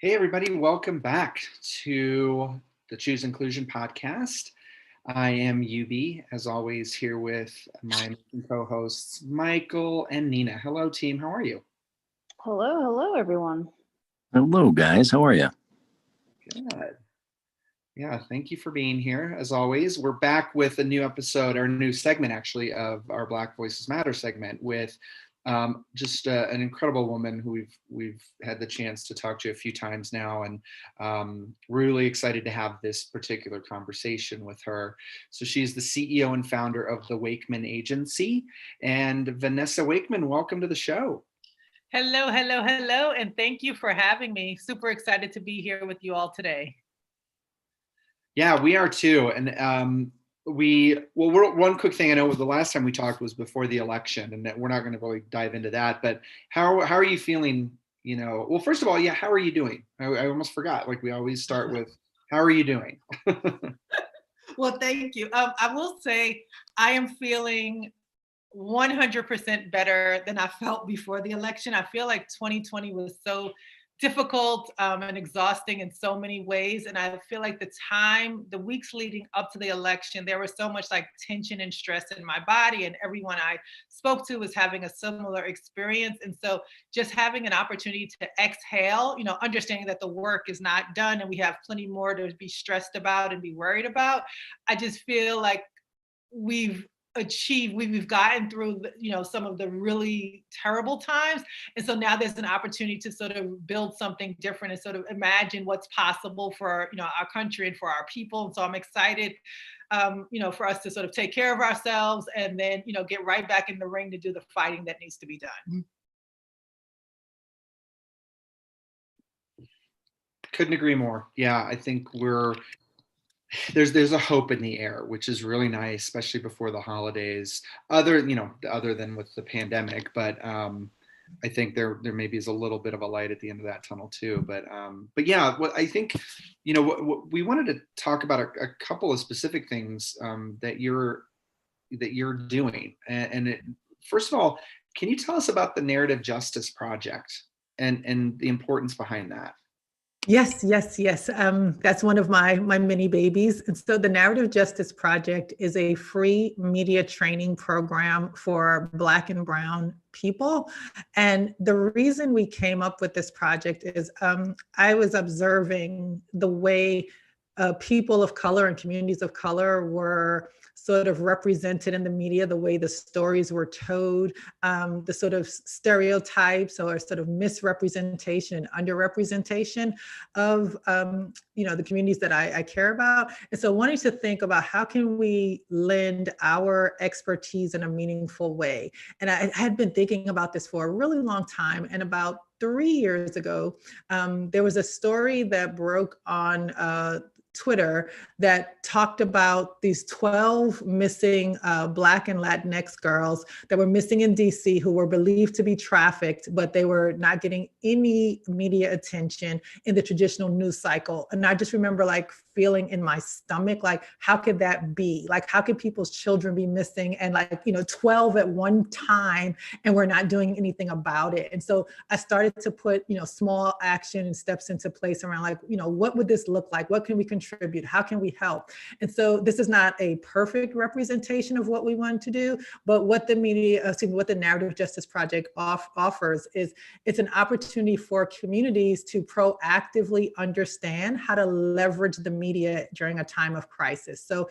Hey, everybody, welcome back to the Choose Inclusion podcast. I am UB, as always, here with my co hosts, Michael and Nina. Hello, team. How are you? Hello, everyone. Hello, guys. How are you? Good. Yeah, thank you for being here. As always, we're back with a new episode, or a new segment, actually, of our Black Voices Matter segment with just an incredible woman who we've had the chance to talk to a few times now, and really excited to have this particular conversation with her. So she's the CEO and founder of the Wakeman Agency, and Vanessa Wakeman, welcome to the show. Hello, and thank you for having me. Super excited to be here with you all today. Yeah, we are too, and one quick thing I know the last time we talked was before the election, and that we're not going to really dive into that. But how are you feeling? Well, first of all, yeah, how are you doing? I almost forgot. Like we always start with, how are you doing? Well, thank you. I will say I am feeling 100% better than I felt before the election. I feel like 2020 was so difficult and exhausting in so many ways. And I feel like the weeks leading up to the election, there was so much like tension and stress in my body, and everyone I spoke to was having a similar experience. And so just having an opportunity to exhale, understanding that the work is not done and we have plenty more to be stressed about and be worried about. I just feel like we've gotten through some of the really terrible times, and so now there's an opportunity to sort of build something different and sort of imagine what's possible for our country and for our people. And so I'm excited for us to sort of take care of ourselves and then get right back in the ring to do the fighting that needs to be done. Couldn't agree more. Yeah, I think there's a hope in the air, which is really nice, especially before the holidays. Other than with the pandemic, but I think there maybe is a little bit of a light at the end of that tunnel too. But yeah, what I think, what we wanted to talk about a couple of specific things that you're doing, first of all, can you tell us about the Narrative Justice Project and the importance behind that? Yes. That's one of my mini babies. And so the Narrative Justice Project is a free media training program for Black and Brown people. And the reason we came up with this project is I was observing the way people of color and communities of color were sort of represented in the media, the way the stories were told, the sort of stereotypes or sort of misrepresentation, underrepresentation of the communities that I care about. And so wanting to think about how can we lend our expertise in a meaningful way. And I had been thinking about this for a really long time. And about 3 years ago, there was a story that broke on Twitter that talked about these 12 missing Black and Latinx girls that were missing in DC who were believed to be trafficked, but they were not getting any media attention in the traditional news cycle. And I just remember like feeling in my stomach, like, how could that be? Like, how could people's children be missing and 12 at one time and we're not doing anything about it? And so I started to put, small action and steps into place around what would this look like? What can we contribute? How can we help? And so this is not a perfect representation of what we want to do, but what the Narrative Justice Project offers is it's an opportunity for communities to proactively understand how to leverage the media during a time of crisis. So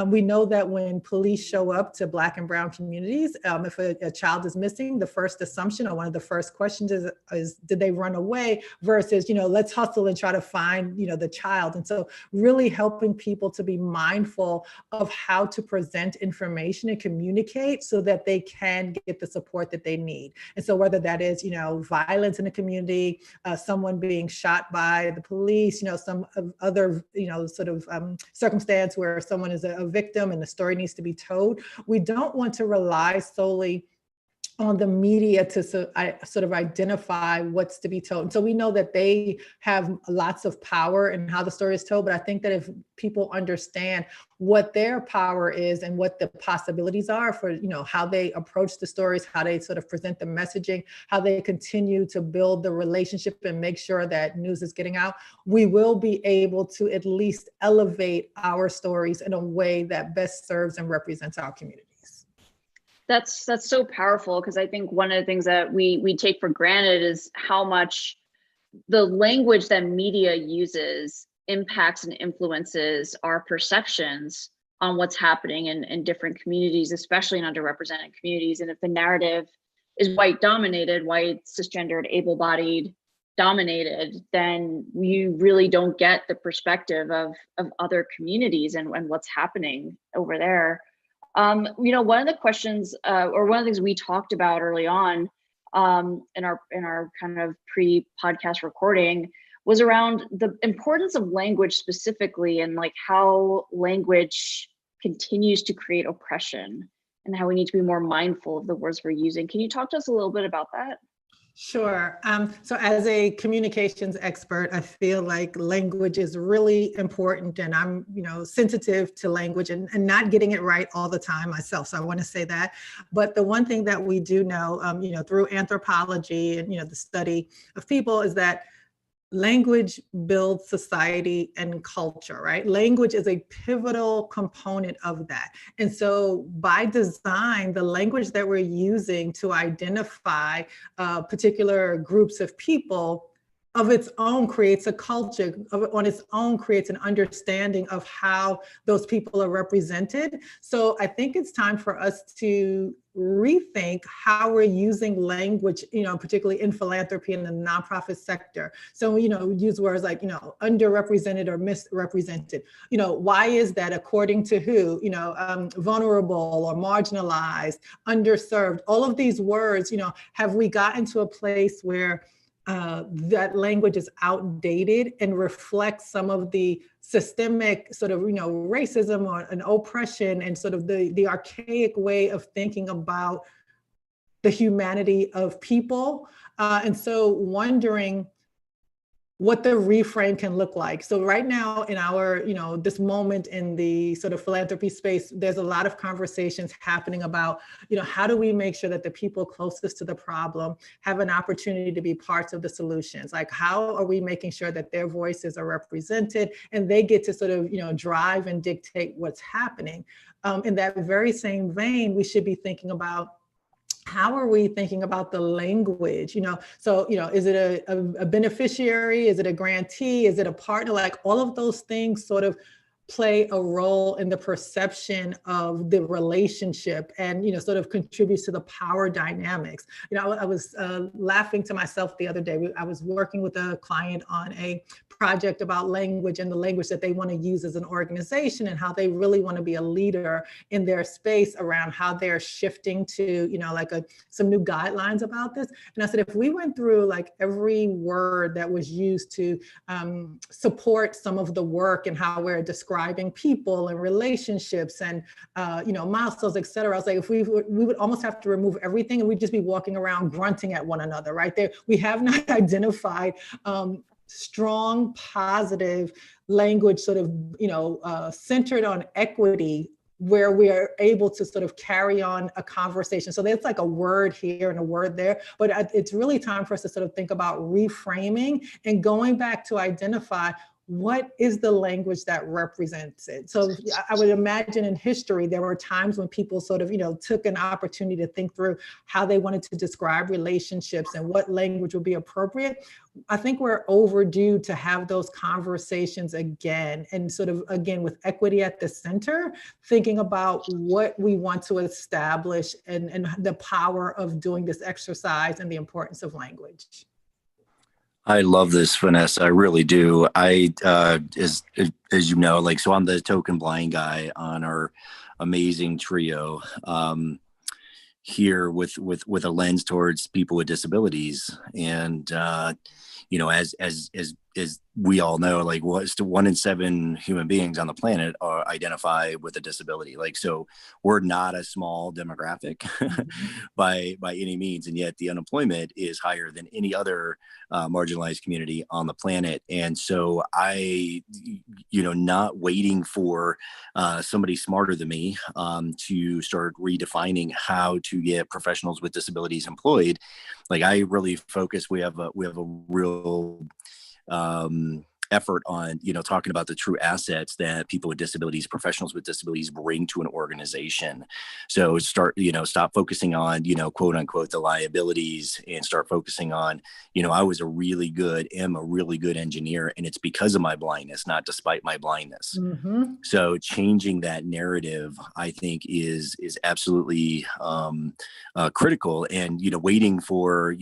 we know that when police show up to Black and Brown communities, if a child is missing, the first assumption or one of the first questions is did they run away versus, let's hustle and try to find, the child. And so really helping people to be mindful of how to present information and communicate so that they can get the support that they need. And so whether that is, violence in the community, someone being shot by the police, some other, circumstance where someone is a victim and the story needs to be told, we don't want to rely solely on the media to sort of identify what's to be told. And so we know that they have lots of power in how the story is told, but I think that if people understand what their power is and what the possibilities are for, how they approach the stories, how they sort of present the messaging, how they continue to build the relationship and make sure that news is getting out, we will be able to at least elevate our stories in a way that best serves and represents our community. That's so powerful, because I think one of the things that we take for granted is how much the language that media uses impacts and influences our perceptions on what's happening in different communities, especially in underrepresented communities. And if the narrative is white dominated, white, cisgendered, able-bodied dominated, then you really don't get the perspective of other communities and what's happening over there. One of the questions or one of the things we talked about early on in our kind of pre-podcast recording was around the importance of language specifically, and like how language continues to create oppression and how we need to be more mindful of the words we're using. Can you talk to us a little bit about that? Sure. So as a communications expert, I feel like language is really important, and I'm, sensitive to language and not getting it right all the time myself. So I want to say that. But the one thing that we do know, through anthropology and, the study of people, is that language builds society and culture, right? Language is a pivotal component of that. And so by design, the language that we're using to identify particular groups of people of its own creates a culture, on its own creates an understanding of how those people are represented. So I think it's time for us to rethink how we're using language, particularly in philanthropy and the nonprofit sector. So, use words like, underrepresented or misrepresented. Why is that? According to who? Vulnerable or marginalized, underserved, all of these words, have we gotten to a place where that language is outdated and reflects some of the systemic sort of, racism or an oppression and sort of the archaic way of thinking about the humanity of people. And so wondering what the reframe can look like. So right now in our, this moment in the sort of philanthropy space, there's a lot of conversations happening about, how do we make sure that the people closest to the problem have an opportunity to be parts of the solutions? Like, how are we making sure that their voices are represented and they get to sort of, drive and dictate what's happening? In that very same vein, we should be thinking about, how are we thinking about the language? So, is it a beneficiary? Is it a grantee? Is it a partner? Like, all of those things sort of play a role in the perception of the relationship and, sort of contributes to the power dynamics. I was laughing to myself the other day. I was working with a client on a project about language and the language that they want to use as an organization and how they really want to be a leader in their space around how they're shifting to, some new guidelines about this. And I said, if we went through like every word that was used to support some of the work and how we're describing people and relationships and, milestones, et cetera, I was like, if we would almost have to remove everything and we'd just be walking around grunting at one another, right? There, we have not identified strong, positive language sort of, centered on equity, where we are able to sort of carry on a conversation. So there's like a word here and a word there, but it's really time for us to sort of think about reframing and going back to identify what is the language that represents it. So I would imagine in history, there were times when people sort of, took an opportunity to think through how they wanted to describe relationships and what language would be appropriate. I think we're overdue to have those conversations again, and sort of, again, with equity at the center, thinking about what we want to establish and the power of doing this exercise and the importance of language. I love this, Vanessa. I really do. As you know, so I'm the token blind guy on our amazing trio here with a lens towards people with disabilities. And, as as we all know, like what's to 1 in 7 human beings on the planet are identify with a disability. Like, so we're not a small demographic by any means. And yet the unemployment is higher than any other marginalized community on the planet. And so not waiting for somebody smarter than me to start redefining how to get professionals with disabilities employed. Like, I really focus, we have a real effort on, talking about the true assets that people with disabilities, professionals with disabilities bring to an organization. So stop focusing on, quote unquote, the liabilities, and start focusing on, am a really good engineer, and it's because of my blindness, not despite my blindness. Mm-hmm. So changing that narrative, I think, is absolutely critical. And waiting for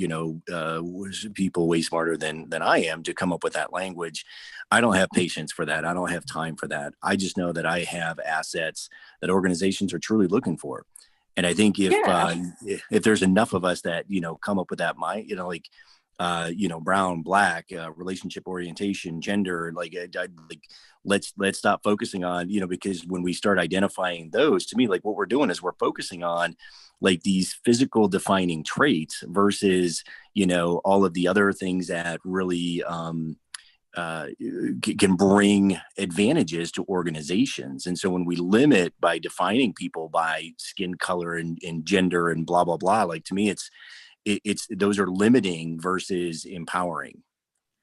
people way smarter than I am to come up with that language, I don't have patience for that. I don't have time for that. I just know that I have assets that organizations are truly looking for. And I think if there's enough of us that come up with that mind, brown, black, relationship orientation, gender, let's stop focusing on, because when we start identifying those, to me, like, what we're doing is we're focusing on like these physical defining traits versus, all of the other things that really can bring advantages to organizations. And so when we limit by defining people by skin color and gender and blah, blah, blah, like, to me, it's those are limiting versus empowering.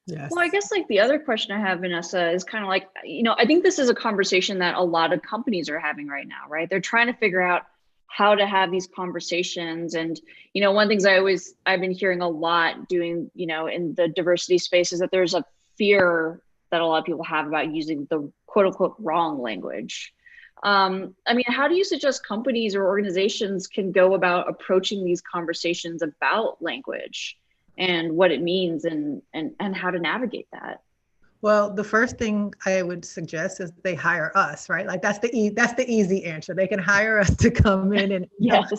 Yes. Well, I guess like the other question I have, Vanessa, is kind of like, I think this is a conversation that a lot of companies are having right now, right? They're trying to figure out how to have these conversations. And, one of the things I've been hearing a lot doing, in the diversity space is that there's a fear that a lot of people have about using the quote unquote wrong language. How do you suggest companies or organizations can go about approaching these conversations about language and what it means and how to navigate that? Well, the first thing I would suggest is they hire us, right? Like, that's the easy answer. They can hire us to come in and yes.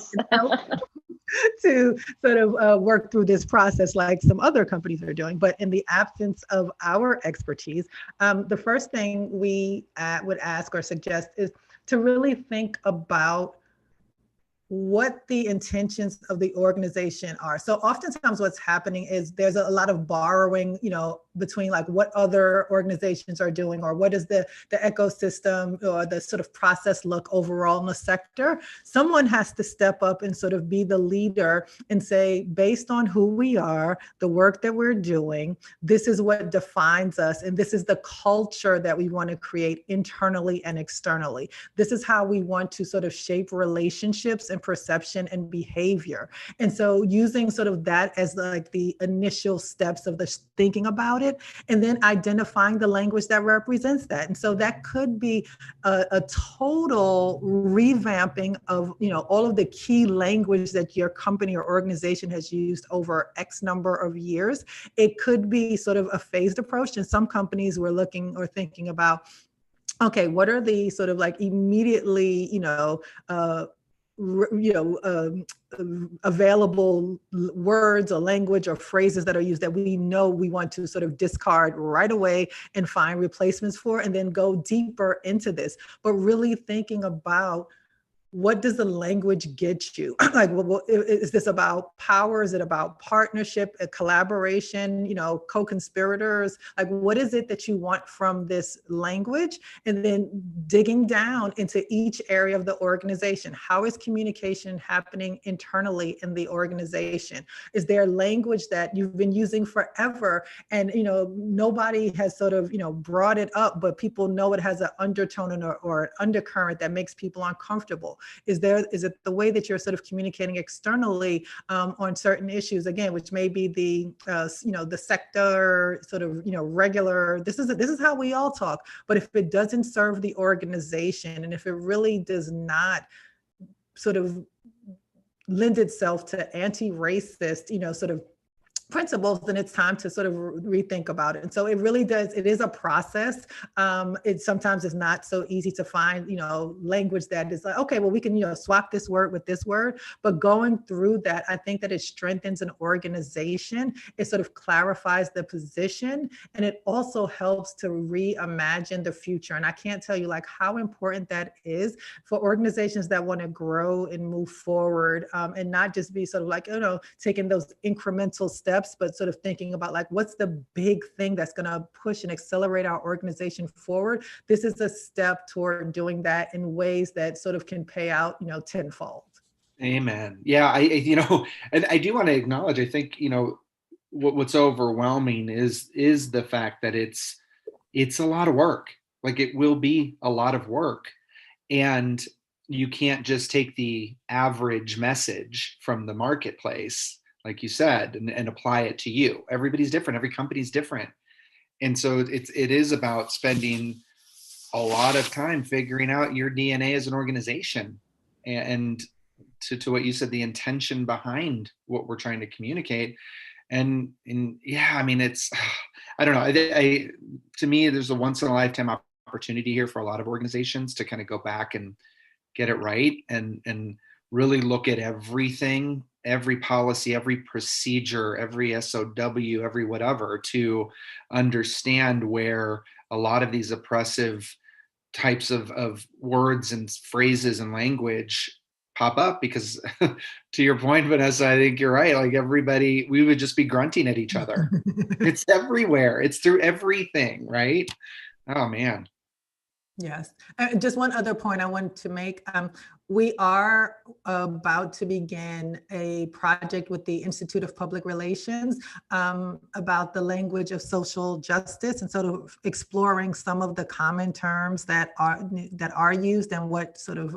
to sort of work through this process like some other companies are doing. But in the absence of our expertise, the first thing we would ask or suggest is to really think about what the intentions of the organization are. So oftentimes what's happening is there's a lot of borrowing, between like what other organizations are doing, or what is the ecosystem or the sort of process look overall in the sector. Someone has to step up and sort of be the leader and say, based on who we are, the work that we're doing, this is what defines us. And this is the culture that we want to create internally and externally. This is how we want to sort of shape relationships and perception and behavior. And so using sort of that as like the initial steps of the thinking about it, and then identifying the language that represents that. And so that could be a total revamping of, all of the key language that your company or organization has used over X number of years. It could be sort of a phased approach. And some companies were looking or thinking about, okay, what are the sort of like immediately, available words or language or phrases that are used that we know we want to sort of discard right away and find replacements for, and then go deeper into this. But really thinking about, what does the language get you? Like, is this about power? Is it about partnership, a collaboration, co-conspirators? Like, what is it that you want from this language? And then digging down into each area of the organization. How is communication happening internally in the organization? Is there language that you've been using forever and, nobody has sort of, brought it up, but people know it has an undertone or an undercurrent that makes people uncomfortable? Is it the way that you're sort of communicating externally on certain issues, again, which may be the sector sort of, regular, this is how we all talk. But if it doesn't serve the organization, and if it really does not sort of lend itself to anti-racist, sort of principles, then it's time to sort of rethink about it. And so it really does, it is a process. It sometimes is not so easy to find, language that is like, okay, well, we can, swap this word with this word, but going through that, I think that it strengthens an organization. It sort of clarifies the position, and it also helps to reimagine the future. And I can't tell you like how important that is for organizations that want to grow and move forward, and not just be sort of like, taking those incremental steps, but sort of thinking about like, what's the big thing that's going to push and accelerate our organization forward? This is a step toward doing that in ways that sort of can pay out, tenfold. Amen. Yeah, and I do want to acknowledge, I think, what's overwhelming is the fact that it's a lot of work. Like, it will be a lot of work, and you can't just take the average message from the marketplace, like you said, and apply it to you. Everybody's different. Every company's different. And so it is about spending a lot of time figuring out your DNA as an organization, and to what you said, the intention behind what we're trying to communicate. And yeah, I mean, it's, I don't know. To me, there's a once in a lifetime opportunity here for a lot of organizations to kind of go back and get it right, and really look at everything, every policy, every procedure, every SOW, every whatever, to understand where a lot of these oppressive types of words and phrases and language pop up. Because to your point, Vanessa, I think you're right. Like, everybody, we would just be grunting at each other. It's everywhere. It's through everything, right? Oh, man. Yes. Just one other point I wanted to make. We are about to begin a project with the Institute of Public Relations about the language of social justice, and sort of exploring some of the common terms that are used, and what sort of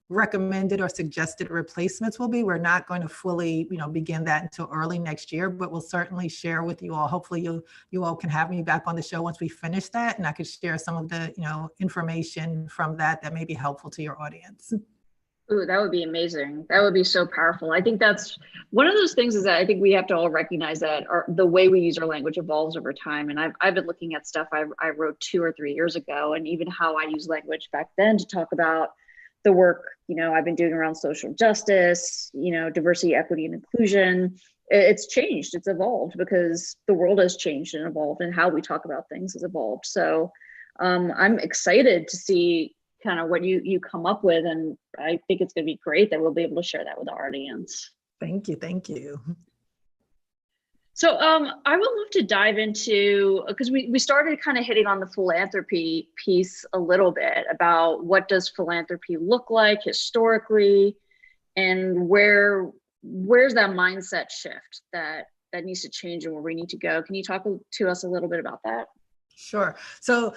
recommended or suggested replacements will be. We're not going to fully, begin that until early next year, but we'll certainly share with you all. Hopefully you all can have me back on the show once we finish that, and I could share some of the, information from that may be helpful to your audience. Ooh, that would be amazing. That would be so powerful. I think that's one of those things, is that I think we have to all recognize that the way we use our language evolves over time. And I've been looking at stuff I wrote 2 or 3 years ago, and even how I use language back then to talk about the work, I've been doing around social justice, diversity, equity, and inclusion. It's changed, it's evolved, because the world has changed and evolved, and how we talk about things has evolved. So I'm excited to see kind of what you come up with. And I think it's going to be great that we'll be able to share that with our audience. Thank you. Thank you. So I would love to dive into, because we started kind of hitting on the philanthropy piece a little bit, about what does philanthropy look like historically, and where's that mindset shift that needs to change, and where we need to go. Can you talk to us a little bit about that? Sure. So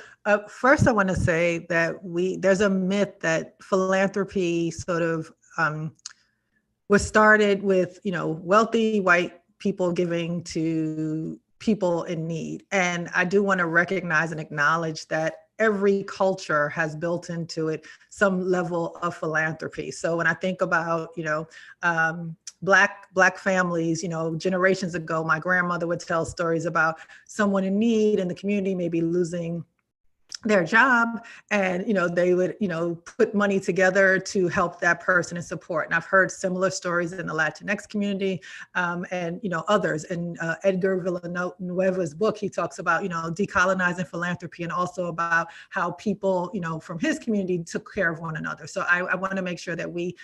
first I want to say that there's a myth that philanthropy sort of was started with, wealthy white people giving to people in need. And I do want to recognize and acknowledge that every culture has built into it some level of philanthropy. So when I think about, Black families, generations ago, my grandmother would tell stories about someone in need in the community maybe losing their job, and they would put money together to help that person and support. And I've heard similar stories in the Latinx community, and others. In Edgar Villanueva's book, he talks about decolonizing philanthropy, and also about how people from his community took care of one another. So I want to make sure that we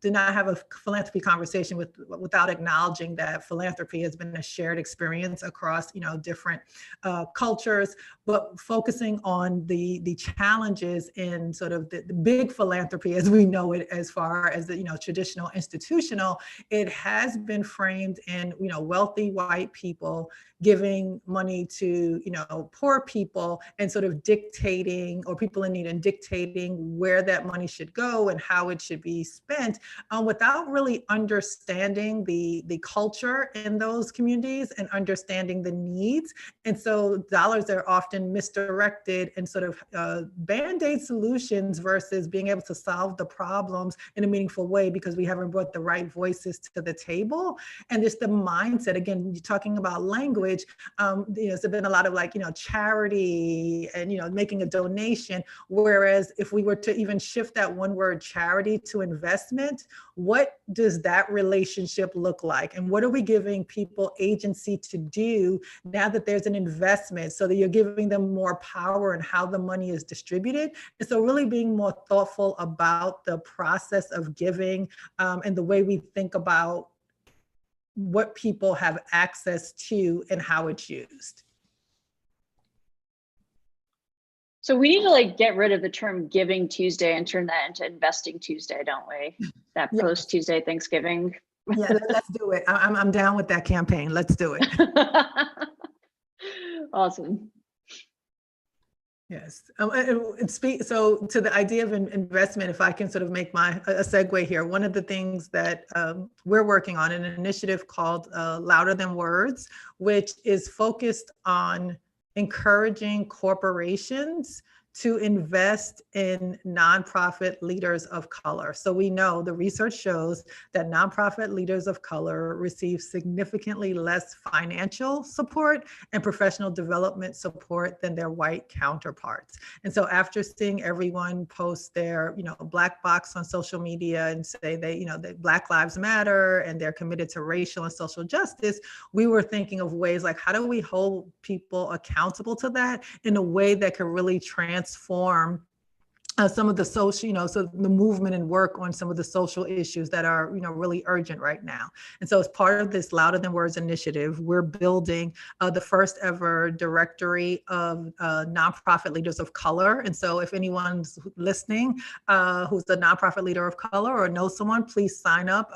do not have a philanthropy conversation without acknowledging that philanthropy has been a shared experience across different cultures, but focusing on the challenges in sort of the big philanthropy as we know it, as far as the traditional institutional. It has been framed in wealthy white people giving money to poor people, and sort of dictating, or people in need, and dictating where that money should go and how it should be spent without really understanding the culture in those communities and understanding the needs. And so dollars are often misdirected and sort of band-aid solutions versus being able to solve the problems in a meaningful way because we haven't brought the right voices to the table. And just the mindset, again, you're talking about language, there's been a lot of like, charity and, making a donation. Whereas if we were to even shift that one word charity to investment, what does that relationship look like? And what are we giving people agency to do now that there's an investment, so that you're giving them more power in how the money is distributed? And so really being more thoughtful about the process of giving and the way we think about what people have access to and how it's used. So we need to like get rid of the term Giving Tuesday and turn that into Investing Tuesday, don't we? That Yes. post Tuesday Thanksgiving. Yeah, let's do it. I'm down with that campaign. Let's do it. Awesome. Yes. So to the idea of investment, if I can sort of make a segue here, one of the things that we're working on, an initiative called Louder Than Words, which is focused on encouraging corporations to invest in nonprofit leaders of color. So we know the research shows that nonprofit leaders of color receive significantly less financial support and professional development support than their white counterparts. And so after seeing everyone post their, black box on social media and say that Black Lives Matter and they're committed to racial and social justice, we were thinking of ways like, how do we hold people accountable to that in a way that could really transform some of the social, so the movement and work on some of the social issues that are, really urgent right now. And so as part of this Louder Than Words initiative, we're building the first ever directory of nonprofit leaders of color. And so if anyone's listening who's a nonprofit leader of color or knows someone, please sign up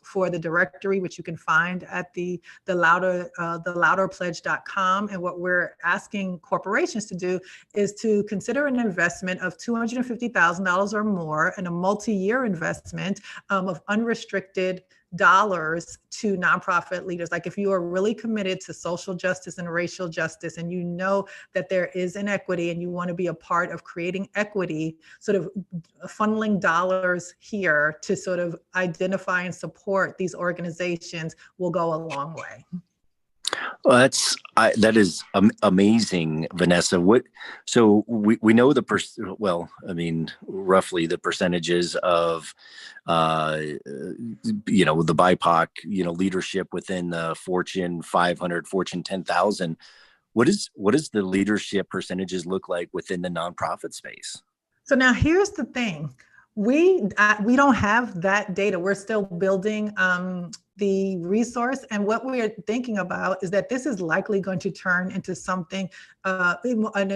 for the directory, which you can find at the louderpledge.com. And what we're asking corporations to do is to consider an investment of $250,000 or more and a multi-year investment of unrestricted dollars to nonprofit leaders. Like if you are really committed to social justice and racial justice, and you know that there is inequity and you want to be a part of creating equity, sort of funneling dollars here to sort of identify and support these organizations will go a long way. Well, that is amazing, Vanessa. So we know roughly the percentages of the BIPOC leadership within the Fortune 500, Fortune 10,000. What does the leadership percentages look like within the nonprofit space? So now here's the thing. We don't have that data. We're still building the resource. And what we're thinking about is that this is likely going to turn into something a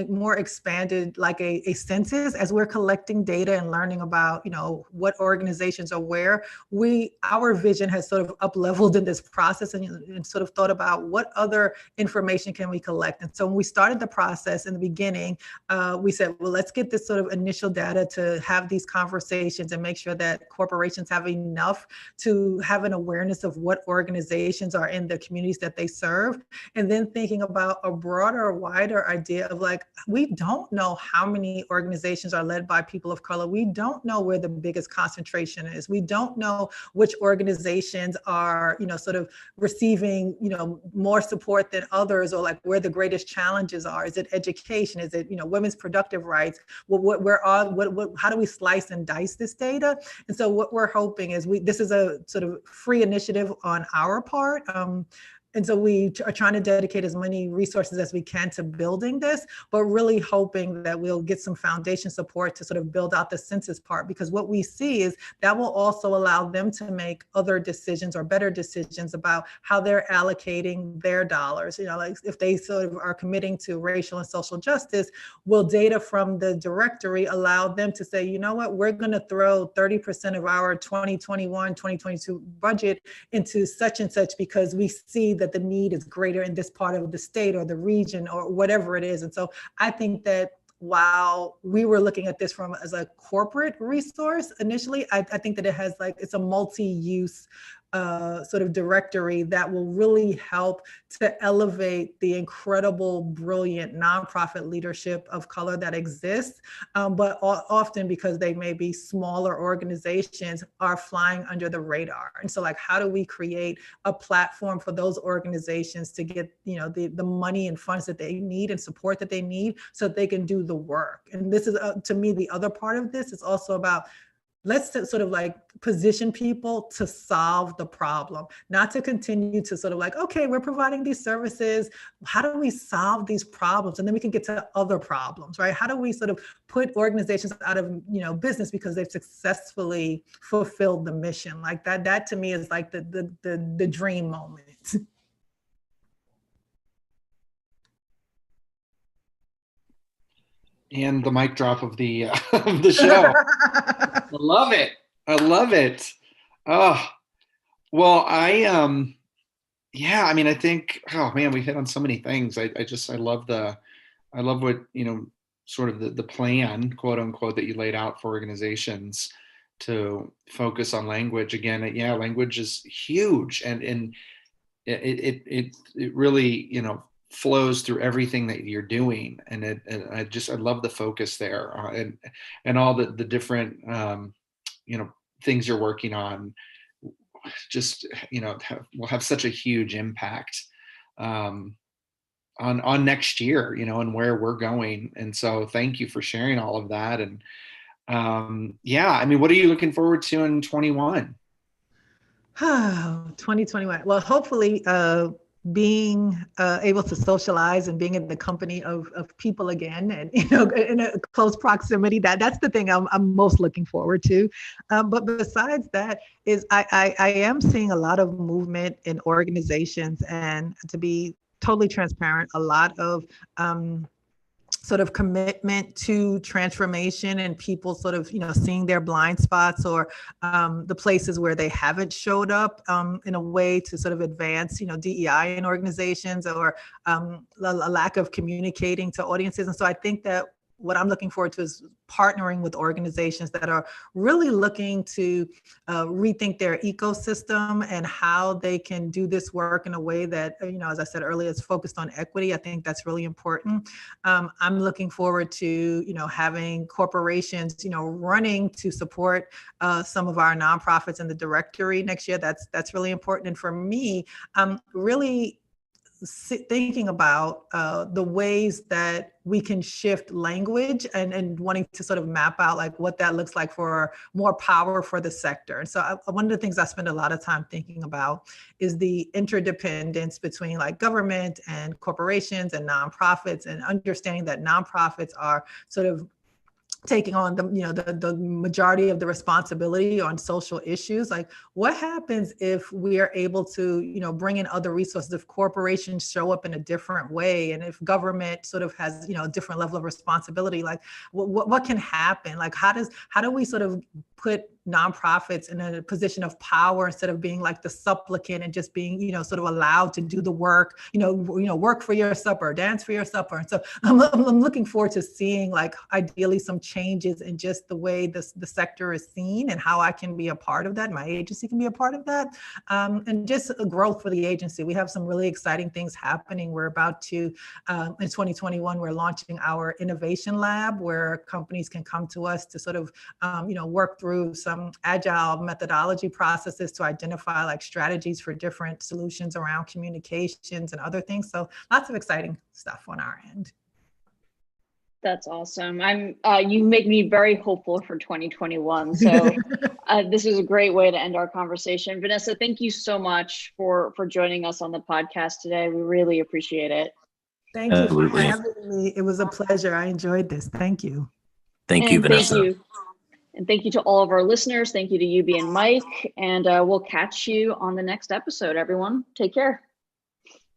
more expanded, like a census, as we're collecting data and learning about, what organizations are where. Our vision has sort of up-leveled in this process and sort of thought about what other information can we collect. And so when we started the process in the beginning, we said, well, let's get this sort of initial data to have these conversations and make sure that corporations have enough to have an awareness of what organizations are in the communities that they serve. And then thinking about a broader, wider idea of like, we don't know how many organizations are led by people of color. We don't know where the biggest concentration is. We don't know which organizations are, sort of receiving, more support than others, or like where the greatest challenges are. Is it education? Is it, women's productive rights? How do we slice and dice this data? And so what we're hoping is this is a sort of free initiative on our part. And so we are trying to dedicate as many resources as we can to building this, but really hoping that we'll get some foundation support to sort of build out the census part, because what we see is that will also allow them to make other decisions or better decisions about how they're allocating their dollars. Like if they sort of are committing to racial and social justice, will data from the directory allow them to say, you know what, we're going to throw 30% of our 2021, 2022 budget into such and such because we see that the need is greater in this part of the state or the region or whatever it is. And so I think that while we were looking at this from as a corporate resource initially, I think that it has like, it's a multi-use sort of directory that will really help to elevate the incredible, brilliant nonprofit leadership of color that exists. But often, because they may be smaller organizations, are flying under the radar. And so like, how do we create a platform for those organizations to get, you know, the money and funds that they need and support that they need so that they can do the work? And this is, to me, the other part of this is also about, let's sort of like position people to solve the problem, not to continue to sort of like, okay, we're providing these services. How do we solve these problems? And then we can get to other problems, right? How do we sort of put organizations out of, you know, business because they've successfully fulfilled the mission? Like that to me is like the dream moment. And the mic drop of the of the show. I love it. I love it. Oh, well, yeah, I mean, I think, oh man, we hit on so many things. I love what, you know, sort of the plan, quote unquote, that you laid out for organizations to focus on language. Again, yeah, language is huge, and it really, you know, flows through everything that you're doing, and I love the focus there, and all the different you know, things you're working on. Just, you know, will have such a huge impact on next year, you know, and where we're going. And so thank you for sharing all of that. And yeah, I mean, what are you looking forward to in 21? 2021. Well, hopefully being able to socialize and being in the company of people again, and, you know, in a close proximity, that's the thing I'm most looking forward to. But besides that, is I am seeing a lot of movement in organizations, and to be totally transparent, a lot of sort of commitment to transformation, and people sort of, you know, seeing their blind spots or the places where they haven't showed up in a way to sort of advance, you know, DEI in organizations, or a lack of communicating to audiences. And so I think that what I'm looking forward to is partnering with organizations that are really looking to rethink their ecosystem and how they can do this work in a way that, you know, as I said earlier, is focused on equity. I think that's really important. I'm looking forward to, you know, having corporations, you know, running to support some of our nonprofits in the directory next year. That's really important. And for me, I'm really thinking about the ways that we can shift language, and wanting to sort of map out like what that looks like for more power for the sector. And so one of the things I spend a lot of time thinking about is the interdependence between like government and corporations and nonprofits, and understanding that nonprofits are sort of taking on the majority of the responsibility on social issues. Like, what happens if we are able to, you know, bring in other resources, if corporations show up in a different way, and if government sort of has, you know, a different level of responsibility? Like, what can happen? Like, how do we sort of put nonprofits in a position of power instead of being like the supplicant and just being, you know, sort of allowed to do the work, work for your supper, dance for your supper. And so I'm looking forward to seeing, like, ideally some changes in just the way the sector is seen, and how I can be a part of that. My agency can be a part of that, and just a growth for the agency. We have some really exciting things happening. We're about to, in 2021, we're launching our innovation lab, where companies can come to us to sort of, work through some agile methodology processes to identify like strategies for different solutions around communications and other things. So lots of exciting stuff on our end. That's awesome. You make me very hopeful for 2021. So this is a great way to end our conversation. Vanessa, thank you so much for joining us on the podcast today. We really appreciate it. Thank you for having me. It was a pleasure. I enjoyed this. Thank you. Thank you, Vanessa. Thank you. And thank you to all of our listeners. Thank you to Yubi and Mike. And we'll catch you on the next episode, everyone. Take care.